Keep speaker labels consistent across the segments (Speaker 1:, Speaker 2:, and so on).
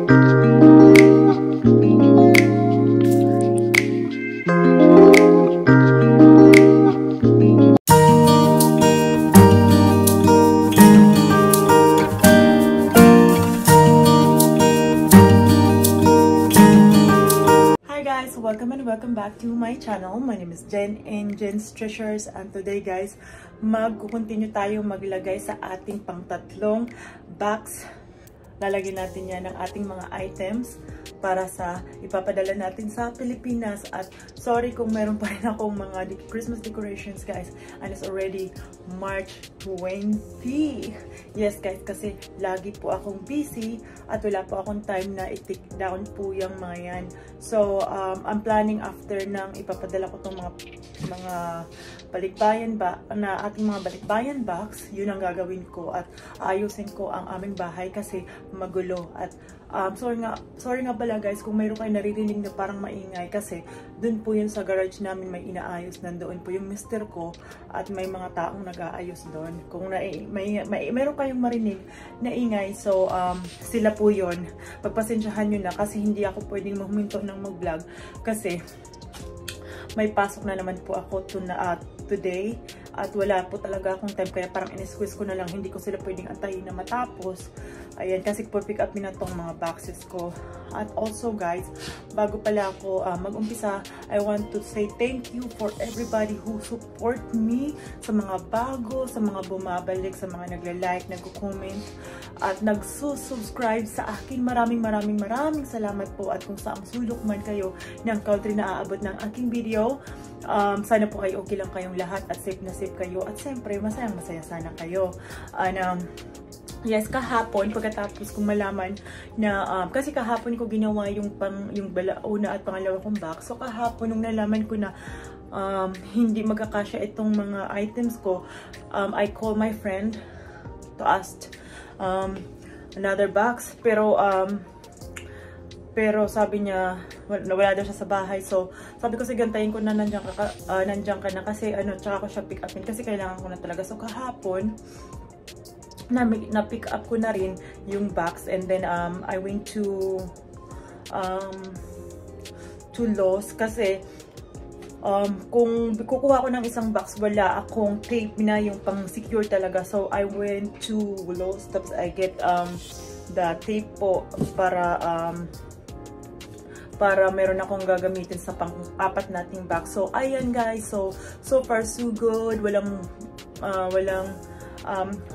Speaker 1: Welcome back to my channel. My name is Jen and Jen's Treasures, and today guys, mag-continue tayo maglagay sa ating pangtatlong box. Lalagyan natin yan ng ating mga items para sa ipapadala natin sa Pilipinas. At sorry kung meron pa rin akong mga Christmas decorations guys, and it's already March 20. Yes guys, kasi lagi po akong busy at wala po akong time na i-take down po yung mga yan. So I'm planning after nang ipapadala ko itong mga balikbayan ba na ating mga balikbayan box, yun ang gagawin ko at ayusin ko ang aming bahay kasi magulo. At sorry nga pala guys kung mayroon kayo naririnig na parang maingay, kasi dun po yun sa garage namin may inaayos, nandoon po yung mister ko at may mga taong nag-aayos doon. Kung mayroon kayong marinig na ingay, so sila po yun, pagpasensyahan nyo na kasi hindi ako pwedeng huminto ng mag-vlog kasi may pasok na naman po ako today at wala po talaga akong time, kaya parang in-squeeze ko na lang, hindi ko sila pwedeng antayin na matapos. Ayan, kasi po-pick up na tong mga boxes ko. At also guys, bago pala ako mag-umpisa, I want to say thank you for everybody who support me, sa mga bago, sa mga bumabalik, sa mga nagla-like, nagko-comment at nagsusubscribe sa akin. Maraming salamat po. At kung saang sulok man kayo ng country na aabot ng aking video, sana po ay okay lang kayong lahat at safe na safe kayo, at siyempre masaya sana kayo. Yes, kahapon pagkatapos kong malaman na kasi kahapon ko ginawa yung una at pangalawa kong box. So kahapon nung nalaman ko na hindi magkakasya itong mga items ko, I call my friend to ask another box, pero sabi niya wala daw siya sa bahay. So sabi ko sige, gantayin ko na nandiyan ka na kasi tsaka ko siya pick upin kasi kailangan ko na talaga. So kahapon na-pick up ko na rin yung box, and then I went to Lowe's kasi kung kukuha ko ng isang box, wala akong tape na yung pang-secure talaga. So I went to Lowe's, tapos I get the tape po para meron akong gagamitin sa pang-apat nating box. So ayan guys, so far so good.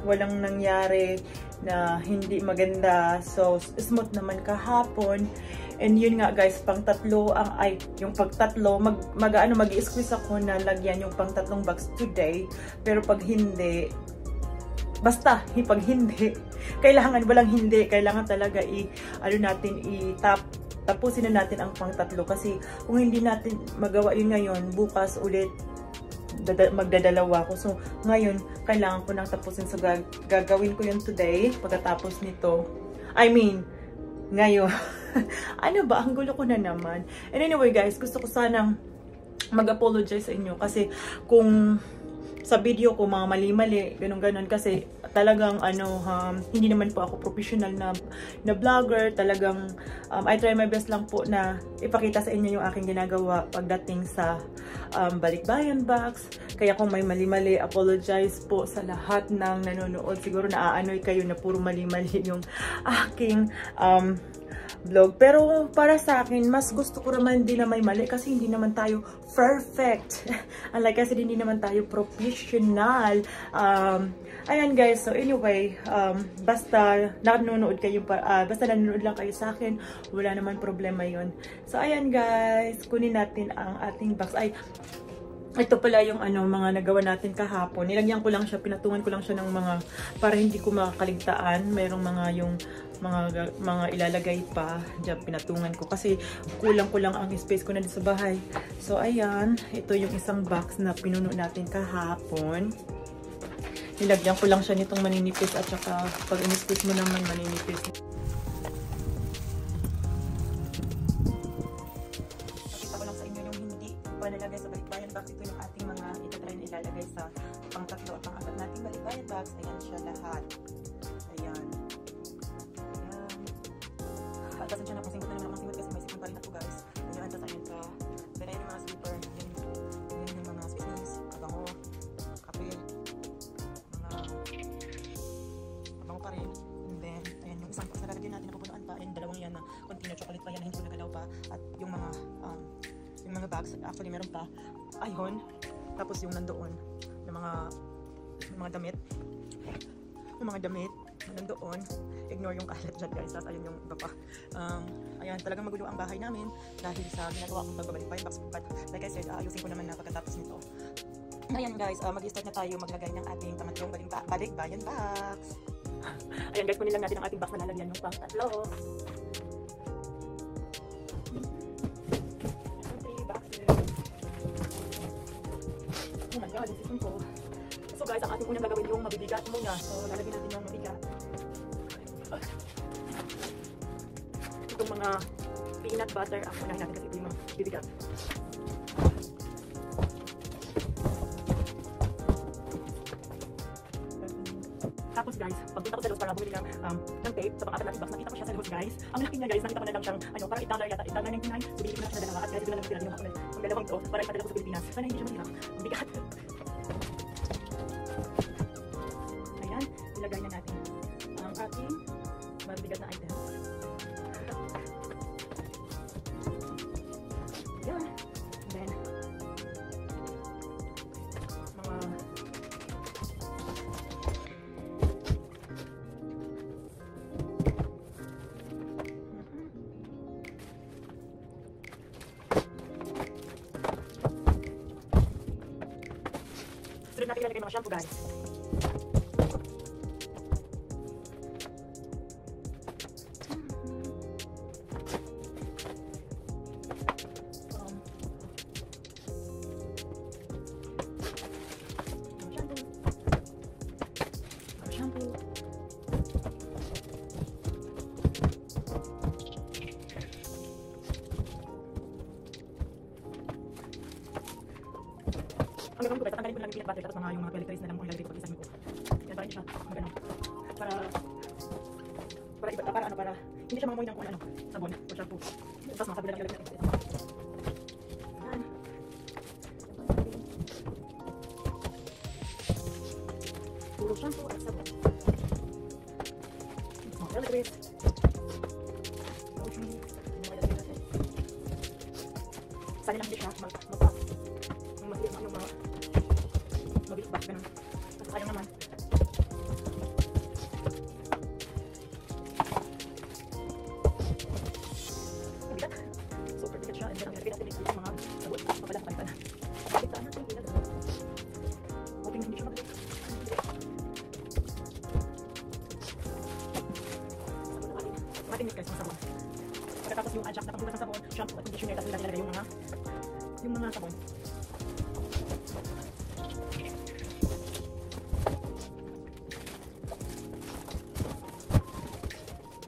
Speaker 1: Walang nangyari na hindi maganda. So smooth naman kahapon. And yun nga guys, yung pagtatlo mag-i-squeeze ako na lagyan yung pangtatlong box today. Pero pag hindi, pag hindi, kailangan talaga tapusin na natin ang pangtatlo, kasi kung hindi natin magawa yun ngayon, bukas ulit magdadalawa ko. So ngayon kailangan ko nang tapusin, so gagawin ko yun today pagkatapos nito. I mean ngayon. Ano ba, ang gulo ko na naman. And anyway guys, gusto ko sanang mag-apologize sa inyo kasi kung sa video ko mga mali-mali, ganun kasi talagang hindi naman po ako professional na vlogger. Talagang I try my best lang po na ipakita sa inyo yung aking ginagawa pagdating sa balikbayan box. Kaya kung may mali-mali, apologize po sa lahat ng nanonood. Siguro naaanoy kayo na puro mali-mali yung aking vlog. Pero para sa akin, mas gusto ko naman din na may mali kasi hindi naman tayo perfect. Unlike kasi hindi naman tayo professional. Ayan guys, so anyway, basta nanonood lang kayo sa akin, wala naman problema yon. So ayan guys, kunin natin ang ating box. Ito pala yung mga nagawa natin kahapon. Nilagyan ko lang siya, pinatungan ko lang siya ng mga, para hindi ko makakaligtaan. Mayroong mga ilalagay pa diyan, pinatungan ko kasi kulang ang space ko na dito sa bahay. So ayan, ito yung isang box na pinuno natin kahapon. Nilagyan ko lang siya nitong maninipis at saka pag in-squeeze mo naman maninipis. Pakita ko lang sa inyo yung hindi pa nalagay sa balikbayan box. Ito yung ating mga itatry na ilalagay sa pang-tatlo at pang-apat nating balikbayan box. Ayan siya lahat. Ayan. Pasensya na kung singot na naman ako kasi may sipon pa rin ako guys. Ayan, tapos ayun ka. Then ayun yung mga slipper. Yan yung mga space, kabango, kape, kabango pa rin. And then, ayan yung isang box na lalagyan natin na pupunuan pa. And dalawang yan na container chocolate pa yan na hindi ko nagalaw pa. At yung mga bags, actually meron pa. Ayun. Tapos yung nandoon, yung mga damit. Yung mga damit, nandoon. Ignore yung kalat dyan guys. Tapos ayun yung iba pa. Ayan, talagang magulo ang bahay namin dahil sa ginagawa kong pagbabalik pa yung box. But like I said, ayusin ko naman na pagkatapos nito. Ayan guys, mag-start na tayo maglagay ng ating pangatlong balikbayan box. Ayan guys, kunin lang natin ang ating box na lalagyan yung pang-tatlo. Oh my god, this is po. So guys, ang ating unang gagawin yung mabibigat muna. So lalagyan natin yung mabigat. Itong mga peanut butter ang unahin natin kasi ito yung mga bibigat. Tapos guys, pagpunta ko sa Lowe's para bumili ng tape sa pang-apat natin box, nakita ko siya sa Lowe's guys. Ang laki niya guys, nakita ko na lang siyang parang $8 yata, $8.99. So binili ko na siya na dalawa at guys, ko na lang pinagin yung dalawang to para ipadala ko sa Pilipinas. Sana hindi siya mahirap. Ang bigat. Ayan, ilagay na natin ang ating mabigat na item. Ayan. Then, sunod natin ilalagay mga shampoo guys. Ang gagawin ko guys, tatanggalin ko lang yung peanut butter tapos yung mga toiletries na lang kung ilalagay ko pag-isahin ko. Yan, para hindi siya magano. Para hindi siya mamoy ng kung ano, sabon o shampoo. Tapos mga sabon lang ilalagay natin. Yan. Puro shampoo at sabon. Mga toiletries. Sana lang hindi siya mag-pop. Yung mga mabilis-bak, ganun. Kasi sayang naman. Mabigat. Super bigat siya. And then ang ilagay natin yung mga sabot. Mapala sa palitan. Palitan natin ilagay. Hoping hindi siya mabigat. Sabon na ating. Mating guys, mga sabon. Pagkatapos yung adjunct na panggulat ng sabon, shampoo at conditioner, tapos ilalagay yung mga sabon.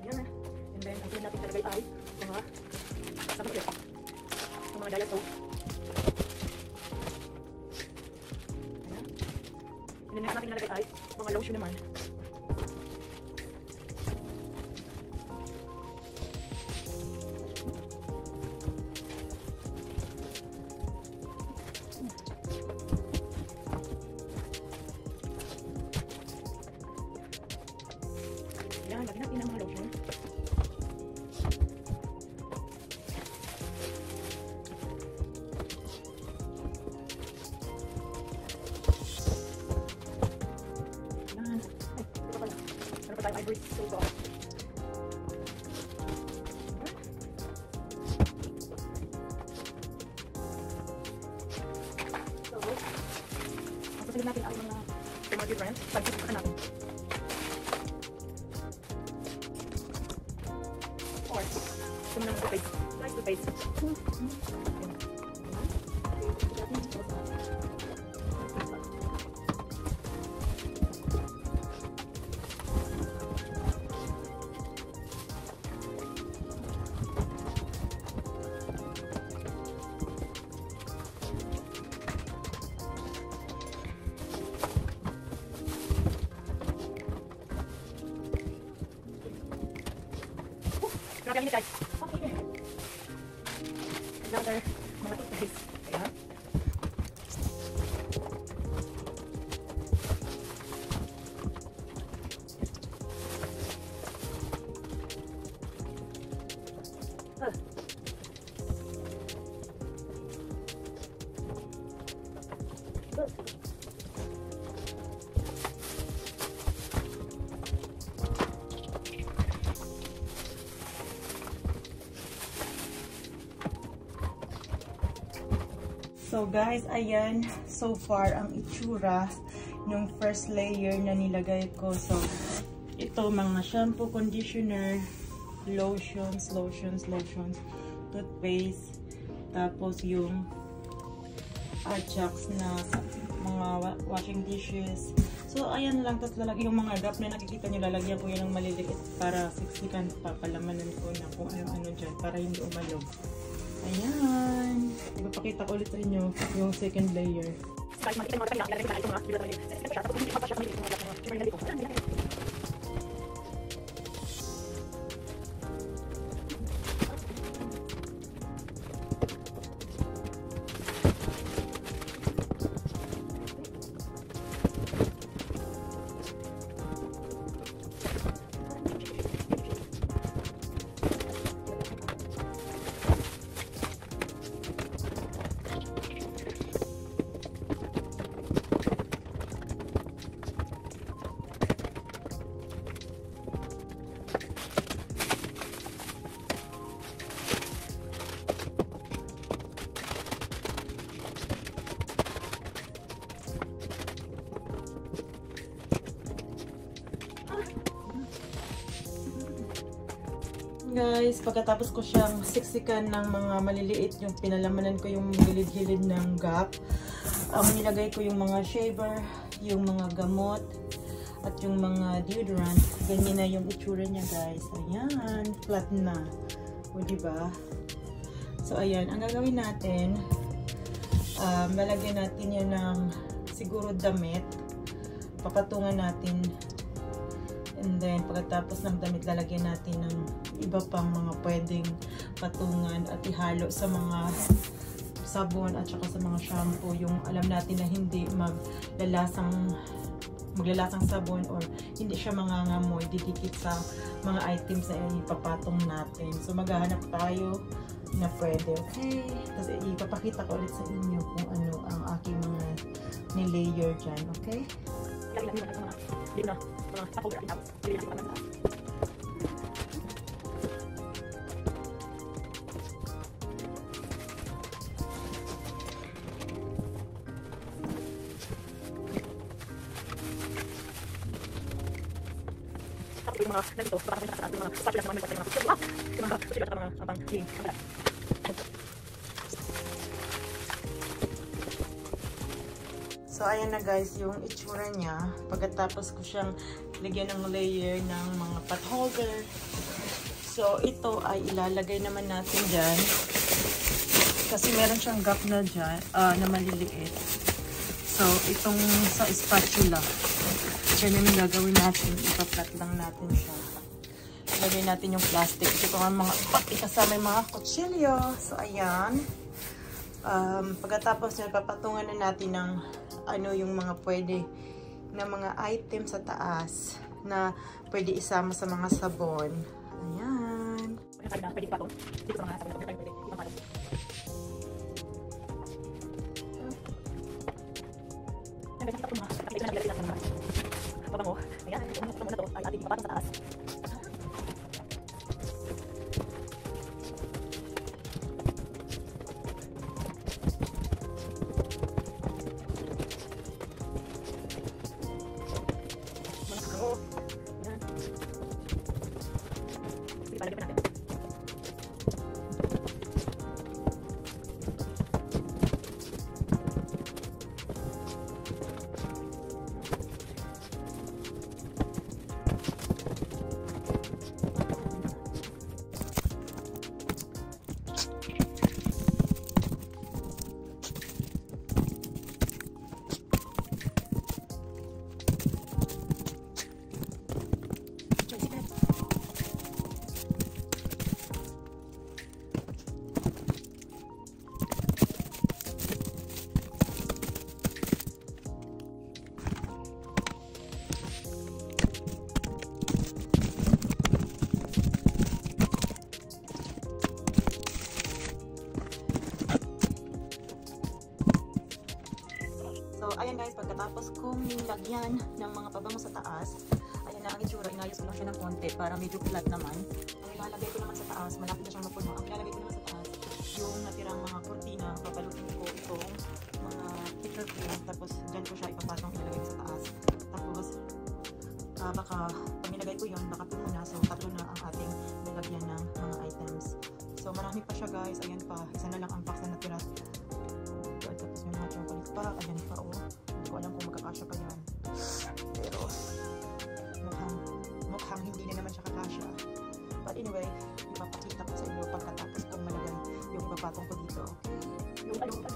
Speaker 1: Ayan na. And then, ang natin talagay ay mga sabon ulit. Yung mga diet soap. Ayan. And then, next natin nalagay ay mga lotion naman. Yan, lagyan natin ang mga lotion. Yan. Ay, ito pala. Meron pa tayo ivory soap. So, ang sasalim natin ang mga tomato brands. Pag-isipan natin. Ito na naman toothpaste. Nice toothpaste. Grabe ang init guys. Okay. Another mga toothpaste. Ayan. So guys, ayan, so far ang itsura yung first layer na nilagay ko. So ito mga shampoo, conditioner, lotions, toothpaste, tapos yung Ajax na mga washing dishes. So ayan lang, tapos lalagyan yung mga gap na nakikita nyo, lalagyan ko yun ng maliliit para siksikan pa, palamanan ko na kung ano-ano dyan para hindi umalog. Ayan. Ipapakita ko ulit sa inyo yung second layer. Guys, pagkatapos ko siyang siksikan ng mga maliliit, yung pinalamanan ko yung gilid-gilid ng gap, nilagay ko yung mga shaver, yung mga gamot, at yung mga deodorant. Ganyan na yung itsura niya guys. Ayan, flat na. O diba? So ayan, ang gagawin natin, lalagyan natin yan ng siguro damit, papatungan natin. And then, pagkatapos ng damit, lalagyan natin ng iba pang mga pwedeng patungan at ihalo sa mga sabon at saka sa mga shampoo. Yung alam natin na hindi maglalasang sabon or hindi siya mangangamoy, didikit sa mga items na ipapatong natin. So, maghahanap tayo na pwede. Okay? Tapos, ipapakita ko ulit sa inyo kung ano ang aking mga nilayer dyan. Okay? Dito na. Mga na. Yung mga nandito, baka may nakasaan yung mga spatula sa mga may abang clean. So, ayan na guys, yung itsura niya. Pagkatapos ko siyang lagyan ng layer ng mga pot holder. So, ito ay ilalagay naman natin dyan. Kasi meron siyang gap na dyan, na maliliit. So, itong sa spatula. Dyan yung gagawin natin. Ipa-flat lang natin siya. Ilagay natin yung plastic. Ito nga mga, ikasama yung mga kutsilyo. So, ayan. Pagkatapos nyo, papatungan na natin ng ano yung mga pwede na mga item sa taas na pwede isama sa mga sabon. Ayan. Pwede pa ito. Dito sa mga sabon. Pwede ipapatong. Ayan, ito mga. Ito na nilagay natin mga. Pabango. Ayan, ito na ito ay ating ipapatong sa taas. Pagkatapos kong nilagyan ng mga pabango sa taas, ayan na ang itsura. Inayos ko lang siya ng konti para medyo flat naman. Ang ilalagay ko naman sa taas, malapit na siyang mapuno. Ang ilalagay ko naman sa taas, yung natirang mga kurtina, papalutin ko itong mga picture frame. Tapos dyan ko siya ipapatong, ilalagay ko sa taas. Tapos baka pag nilagay ko yun, baka puno na. So tatlo na ang ating nilagyan ng mga items. So marami pa siya guys. Ayan pa, isa na lang ang box na natira. Tapos may mga chocolate pa. Ayan pa oh. Hindi ko alam kung magkakasya pa yan. Pero mukhang hindi na naman siya kakasya. But anyway, ipapakita ko sa inyo pagkatapos kong malagay yung ipapatong ko dito. Yung ano pa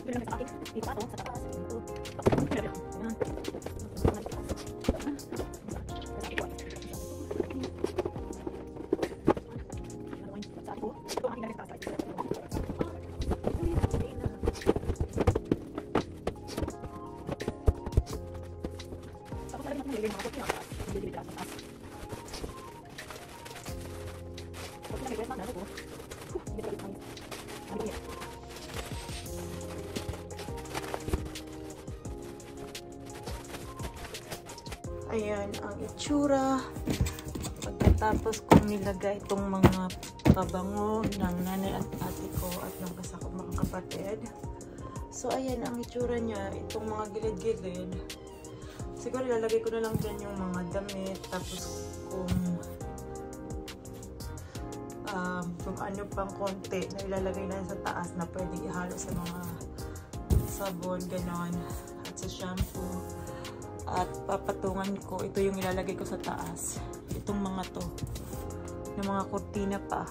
Speaker 1: ito lang sa akin. Dito ato, sa taas. Ayan ang itsura pagkatapos kong nilagay itong mga pabango ng nanay at ate ko at ng kasakop mga kapatid. So ayan ang itsura niya, itong mga gilid-gilid. Siguro ilalagay ko na lang dyan yung mga damit, tapos kung ano pang konti na ilalagay na sa taas na pwede ihalo sa mga sabon, ganon, at sa shampoo. At papatungan ko, ito yung ilalagay ko sa taas. Itong mga to. Yung mga kurtina pa.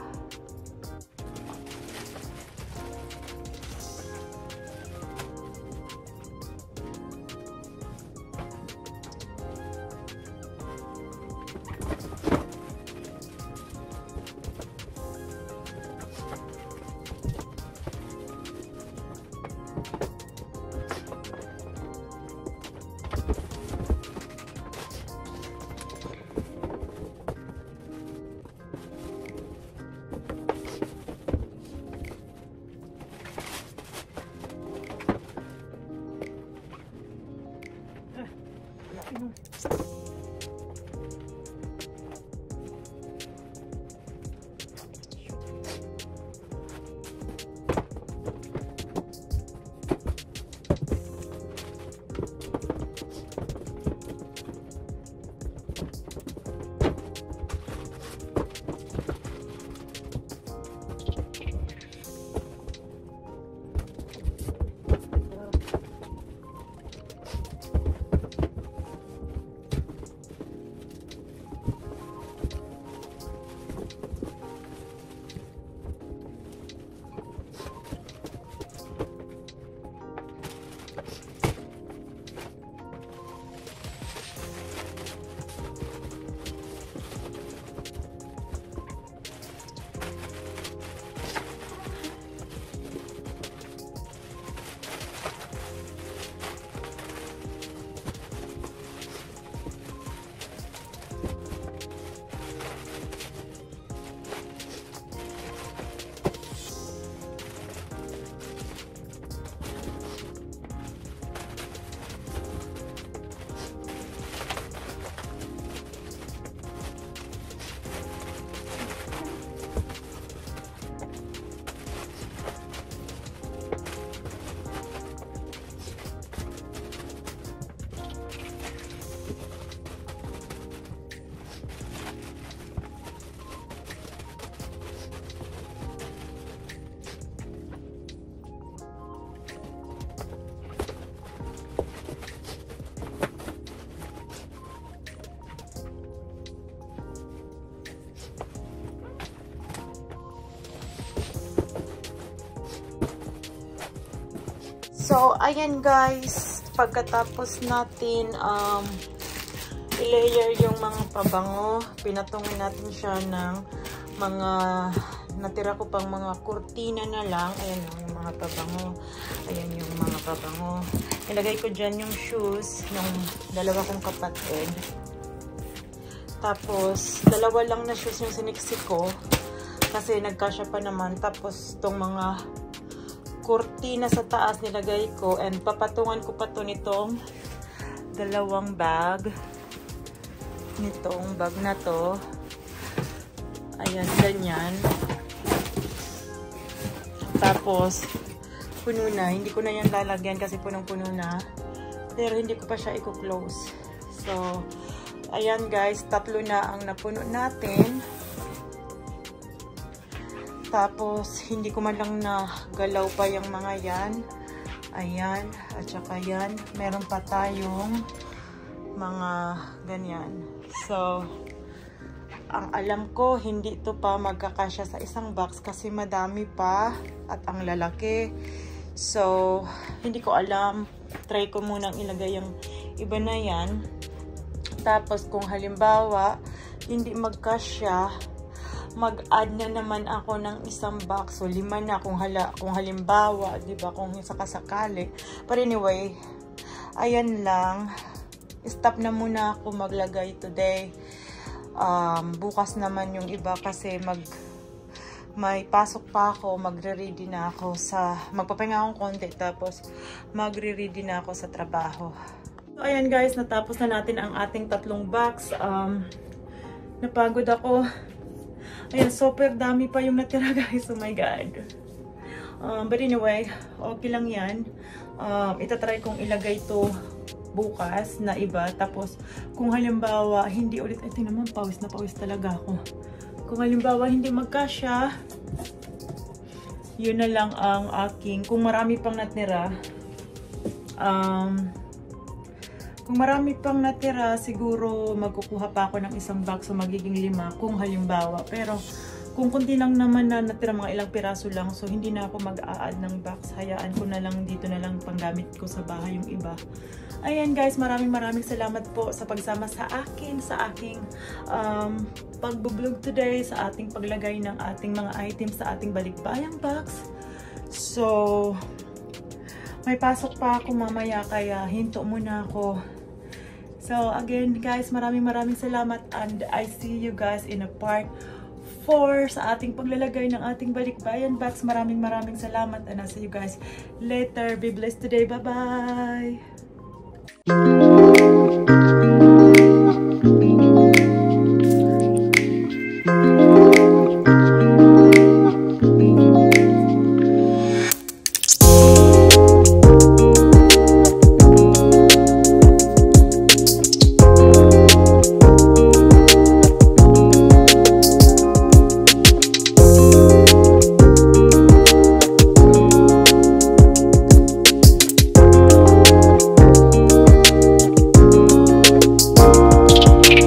Speaker 1: So, ayan guys, pagkatapos natin i-layer yung mga pabango, pinatungin natin siya ng mga natira ko pang mga kurtina na lang. Ayan yung mga pabango. Ayan yung mga pabango. Ilagay ko dyan yung shoes ng dalawa kong kapatid. Tapos, dalawa lang na shoes yung siniksik ko. Kasi nagkasya pa naman. Tapos, itong mga kurtina sa taas nilagay ko. And papatungan ko pa to nitong dalawang bag. Nitong bag na to. Ayan, ganyan. Tapos, puno na. Hindi ko na yan lalagyan kasi punong-puno na. Pero hindi ko pa siya i-close. So, ayan guys, 3 na ang napuno natin. Tapos, hindi ko man lang nagalaw pa yung mga yan. Ayan, at saka yan. Meron pa tayong mga ganyan. So, ang alam ko, hindi ito pa magkakasya sa isang box kasi madami pa at ang lalaki. So, hindi ko alam. Try ko munang ilagay yung iba na yan. Tapos, kung halimbawa, hindi magkasya, mag-add na naman ako ng isang box. So, 5 na kung halimbawa, diba, kung sakasakali. But anyway, ayan lang. Stop na muna ako maglagay today. Bukas naman yung iba kasi may pasok pa ako, magre-ready na ako magpapahinga akong konti tapos magre-ready na ako sa trabaho. So ayan guys, natapos na natin ang ating 3 box. Napagod ako. Ayan, super dami pa yung natira guys, oh my god. But anyway, okay lang yan. Itatry kong ilagay to bukas na iba. Tapos, kung halimbawa, hindi ulit, ito naman, pawis na pawis talaga ako. Kung halimbawa, hindi magkasya, yun na lang ang aking, kung marami pang natira, siguro magkukuha pa ako ng isang box, so magiging 5, kung halimbawa. Pero, kung kunti lang naman na natira, mga ilang piraso lang, so hindi na ako mag-a-add ng box. Hayaan ko na lang, dito na lang panggamit ko sa bahay yung iba. Ayan guys, maraming salamat po sa pagsama sa akin, sa aking pag-vlog today, sa ating paglagay ng ating mga items sa ating balikbayang box. So, may pasok pa ako mamaya, kaya hinto muna ako. So, again guys, maraming salamat and I see you guys in a part 4 sa ating paglalagay ng ating balikbayan box. Maraming salamat and I'll see you guys later. Be blessed today. Bye-bye!